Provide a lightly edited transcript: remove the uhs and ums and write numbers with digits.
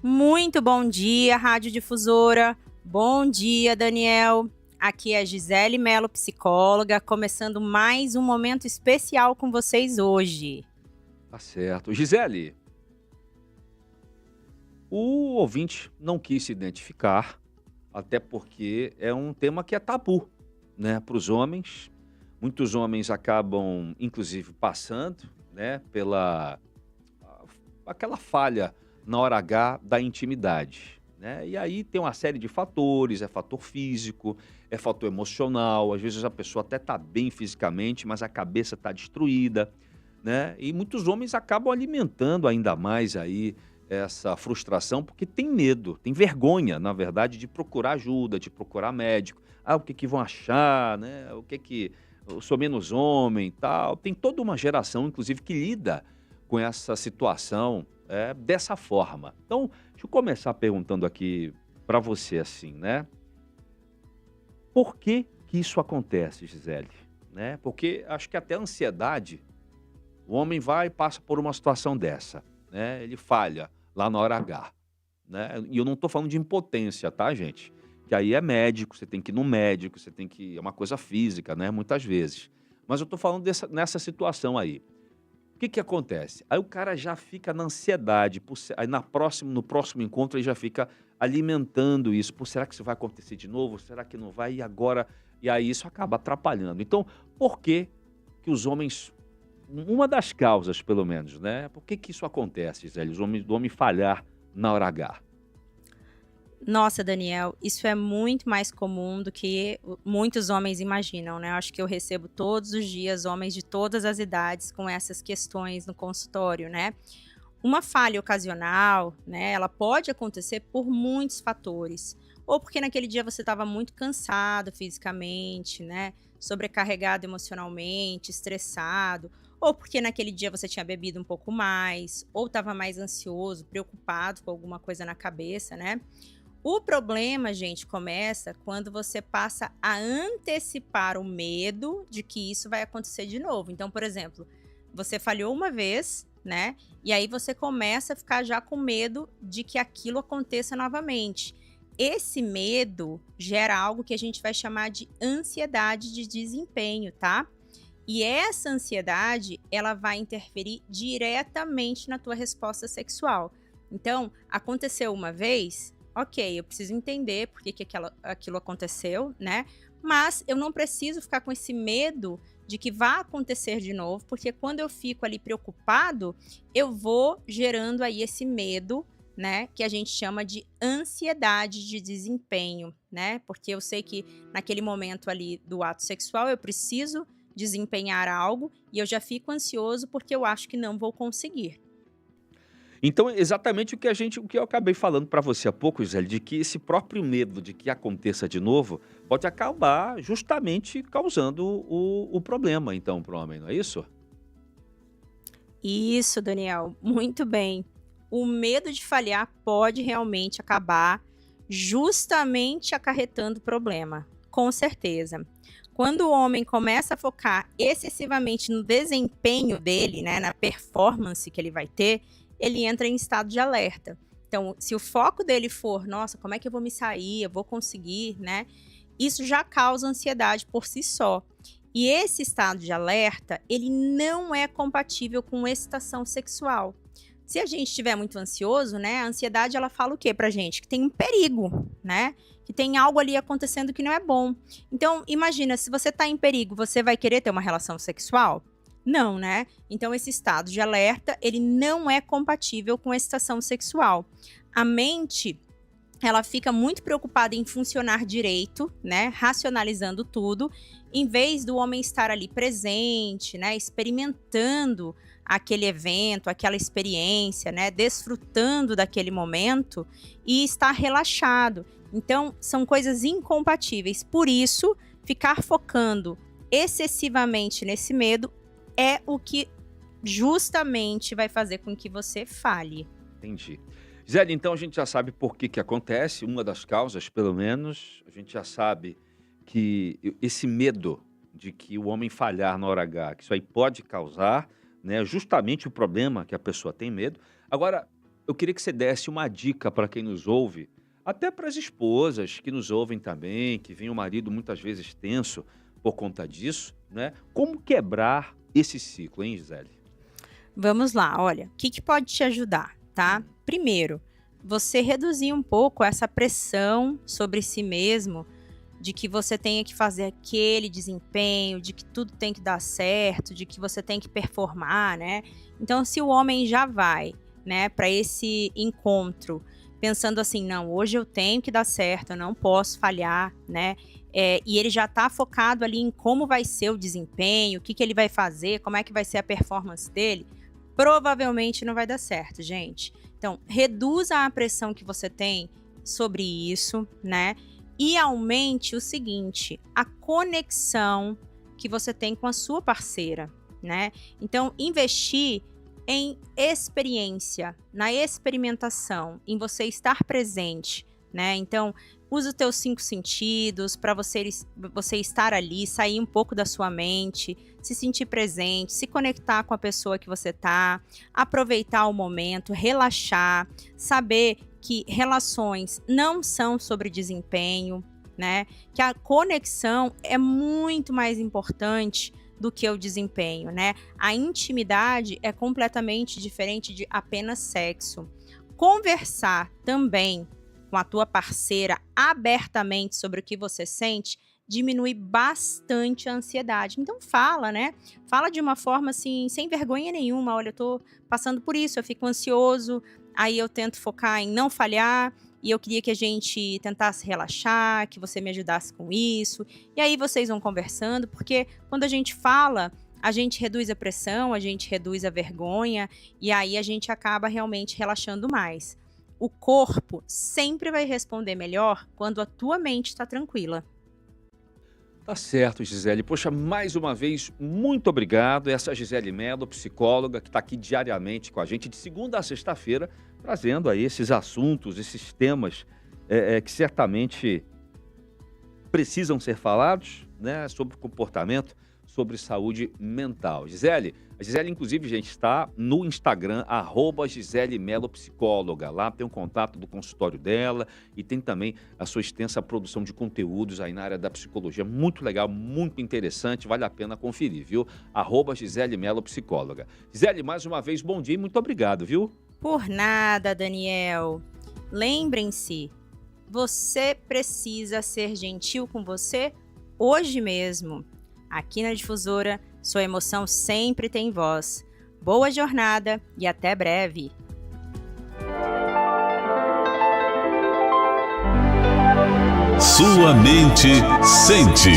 Muito bom dia, Rádio Difusora. Bom dia, Daniel. Aqui é Gisele Mello, psicóloga, começando mais um momento especial com vocês hoje. Tá certo. Gisele, o ouvinte não quis se identificar, até porque é um tema que é tabu, né, para os homens. Muitos homens acabam, inclusive, passando, né, pela aquela falha na hora H da intimidade, né? E aí tem uma série de fatores, é fator físico, é fator emocional, às vezes a pessoa até tá bem fisicamente, mas a cabeça tá destruída, né? E muitos homens acabam alimentando ainda mais aí essa frustração, porque tem medo, tem vergonha, na verdade, de procurar ajuda, de procurar médico. Ah, o que que vão achar, né? O que que eu sou menos homem, e tal. Tem toda uma geração, inclusive, que lida com essa situação dessa forma. Então, deixa eu começar perguntando aqui para você assim, né? Por que que isso acontece, Gisele? Né? Porque acho que até a ansiedade o homem vai e passa por uma situação dessa, né, ele falha lá na hora H, né, e eu não estou falando de impotência, tá, gente, que aí é médico, você tem que ir no médico, você tem que é uma coisa física, né, muitas vezes. Mas eu estou falando nessa situação aí. O que que acontece? Aí o cara já fica na ansiedade, aí no próximo encontro ele já fica alimentando isso. "Pô, será que isso vai acontecer de novo? Será que não vai? E agora?" E aí isso acaba atrapalhando. Então, por que que os homens uma das causas pelo menos, né, por que que isso acontece, Gisele, do homem falhar na hora H? Nossa, Daniel, isso é muito mais comum do que muitos homens imaginam, né? Acho que eu recebo todos os dias homens de todas as idades com essas questões no consultório, né? Uma falha ocasional, né, ela pode acontecer por muitos fatores. Ou porque naquele dia você estava muito cansado fisicamente, né, sobrecarregado emocionalmente, estressado, ou porque naquele dia você tinha bebido um pouco mais, ou estava mais ansioso, preocupado com alguma coisa na cabeça, né? O problema, gente, começa quando você passa a antecipar o medo de que isso vai acontecer de novo. Então, por exemplo, você falhou uma vez, né? E aí você começa a ficar já com medo de que aquilo aconteça novamente. Esse medo gera algo que a gente vai chamar de ansiedade de desempenho, tá? E essa ansiedade, ela vai interferir diretamente na tua resposta sexual. Então, aconteceu uma vez, ok, eu preciso entender por que, aquilo aconteceu, né? Mas eu não preciso ficar com esse medo de que vá acontecer de novo, porque quando eu fico ali preocupado, eu vou gerando aí esse medo, né, que a gente chama de ansiedade de desempenho, né? Porque eu sei que naquele momento ali do ato sexual eu preciso desempenhar algo e eu já fico ansioso porque eu acho que não vou conseguir. Então, exatamente o que eu acabei falando para você há pouco, Gisele, de que esse próprio medo de que aconteça de novo, pode acabar justamente causando o problema então para o homem, não é isso? Isso, Daniel, muito bem. O medo de falhar pode realmente acabar justamente acarretando problema, com certeza. Quando o homem começa a focar excessivamente no desempenho dele, né, na performance que ele vai ter, ele entra em estado de alerta. Então, se o foco dele for, nossa, como é que eu vou me sair? Eu vou conseguir, né? Isso já causa ansiedade por si só. E esse estado de alerta, ele não é compatível com excitação sexual. Se a gente estiver muito ansioso, né, a ansiedade ela fala o quê pra gente? Que tem um perigo, né? Que tem algo ali acontecendo que não é bom. Então, imagina, se você tá em perigo, você vai querer ter uma relação sexual? Não, né? Então, esse estado de alerta, ele não é compatível com a excitação sexual. A mente ela fica muito preocupada em funcionar direito, né, racionalizando tudo, em vez do homem estar ali presente, né, experimentando aquele evento, aquela experiência, né, desfrutando daquele momento e estar relaxado. Então, são coisas incompatíveis. Por isso, ficar focando excessivamente nesse medo é o que justamente vai fazer com que você falhe. Entendi. Gisele, então a gente já sabe por que que acontece, uma das causas pelo menos, a gente já sabe que esse medo de que o homem falhar na hora H, que isso aí pode causar, né, justamente o problema que a pessoa tem medo. Agora, eu queria que você desse uma dica para quem nos ouve, até para as esposas que nos ouvem também, que vem o marido muitas vezes tenso por conta disso, né? Como quebrar esse ciclo, hein, Gisele? Vamos lá, olha, o que pode te ajudar, tá? Hum. Primeiro, você reduzir um pouco essa pressão sobre si mesmo, de que você tenha que fazer aquele desempenho, de que tudo tem que dar certo, de que você tem que performar, né? Então, se o homem já vai, né, para esse encontro, pensando assim, não, hoje eu tenho que dar certo, eu não posso falhar, né? E ele já está focado ali em como vai ser o desempenho, o que ele vai fazer, como é que vai ser a performance dele, provavelmente não vai dar certo, gente. Então, reduza a pressão que você tem sobre isso, né? E aumente o seguinte, a conexão que você tem com a sua parceira, né? Então, investir em experiência, na experimentação, em você estar presente, né? Então, usa os teus 5 sentidos para você estar ali, sair um pouco da sua mente, se sentir presente, se conectar com a pessoa que você tá, aproveitar o momento, relaxar, saber que relações não são sobre desempenho, né? Que a conexão é muito mais importante do que o desempenho, né? A intimidade é completamente diferente de apenas sexo. Conversar também com a tua parceira abertamente sobre o que você sente diminui bastante a ansiedade. Então fala, né? Fala de uma forma assim, sem vergonha nenhuma. Olha, eu tô passando por isso, eu fico ansioso, aí eu tento focar em não falhar, e eu queria que a gente tentasse relaxar, que você me ajudasse com isso. E aí vocês vão conversando, porque quando a gente fala, a gente reduz a pressão, a gente reduz a vergonha, e aí a gente acaba realmente relaxando mais. O corpo sempre vai responder melhor quando a tua mente está tranquila. Tá certo, Gisele. Poxa, mais uma vez, muito obrigado. Essa é a Gisele Mello, psicóloga, que está aqui diariamente com a gente, de segunda a sexta-feira, trazendo aí esses assuntos, esses temas que certamente precisam ser falados, né, sobre comportamento, sobre saúde mental. Gisele, a Gisele, inclusive, gente, está no Instagram, @Gisele Mello Psicóloga. Lá tem um contato do consultório dela e tem também a sua extensa produção de conteúdos aí na área da psicologia. Muito legal, muito interessante, vale a pena conferir, viu? @Gisele Mello Psicóloga. Gisele, mais uma vez, bom dia e muito obrigado, viu? Por nada, Daniel. Lembrem-se, você precisa ser gentil com você hoje mesmo. Aqui na Difusora, sua emoção sempre tem voz. Boa jornada e até breve. Sua mente sente.